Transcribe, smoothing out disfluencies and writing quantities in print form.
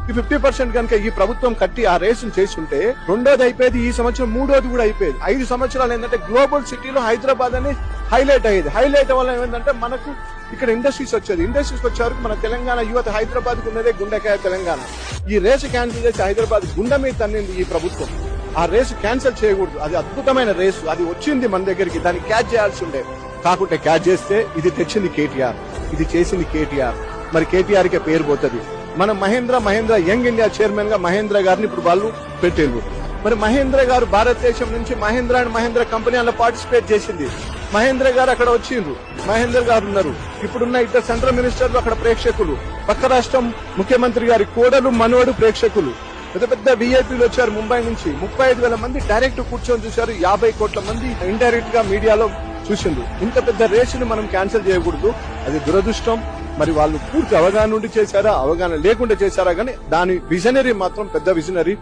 ఈ 50% కనుక ఈ ప్రభుత్వం కట్టి ఆ రేసును చేస్తుంటే రెండోది అయిపోయేది, ఈ సంవత్సరం మూడోది కూడా అయిపోయేది. 5 సంవత్సరాలు ఏంటంటే గ్లోబల్ సిటీలో హైదరాబాద్ అని హైలైట్ అయ్యేది. హైలైట్ వల్ల ఏమైందంటే మనకు ఇక్కడ ఇండస్ట్రీస్ వచ్చేది. ఇండస్ట్రీస్ వచ్చేవరకు మన తెలంగాణ యువత హైదరాబాద్ కు ఉన్నదే గుండెకాయ తెలంగాణ. ఈ రేసు క్యాన్సిల్ చేసి హైదరాబాద్ గుండె మీద తన్నింది ఈ ప్రభుత్వం. ఆ రేసు క్యాన్సిల్ చేయకూడదు. అది అద్భుతమైన రేసు, అది వచ్చింది మన దగ్గరికి, దాన్ని క్యాచ్ చేయాల్సి ఉండే. కాకుంటే క్యాచ్ చేస్తే ఇది తెచ్చింది కేటీఆర్, ఇది చేసింది కేటీఆర్. మరి కేటీఆర్ కే పేరు పోతుంది. మన మహేంద్ర యంగ్ ఇండియా చైర్మన్ గా మహేంద్ర గారిని ఇప్పుడు వాళ్ళు పెట్టిండ్రు. మరి మహేంద్ర గారు భారతదేశం నుంచి మహేంద్ర అండ్ మహేంద్ర కంపెనీ అందులో పార్టిసిపేట్ చేసింది. మహేంద్ర గారు అక్కడ వచ్చిండ్రు, మహేంద్ర గారు ఉన్నారు. ఇప్పుడున్న ఇద్దరు సెంట్రల్ మినిస్టర్లు అక్కడ ప్రేక్షకులు, పక్క రాష్ట్రం ముఖ్యమంత్రి గారి కోడలు మనవడు ప్రేక్షకులు, పెద్ద పెద్ద విఐపీలు వచ్చారు ముంబై నుంచి. 35,000 మంది డైరెక్ట్ కూర్చొని చూశారు, 50 కోట్ల మంది ఇండైరెక్ట్ గా మీడియాలో చూసిండ్రు. ఇంత పెద్ద రేసుని మనం క్యాన్సిల్ చేయకూడదు, అది దురదృష్టం. మరి వాళ్ళు పూర్తి అవగాహన నుండి చేశారా, అవగాహన లేకుండా చేశారా, కానీ దాని విజనరీ మాత్రం పెద్ద విజనరీ.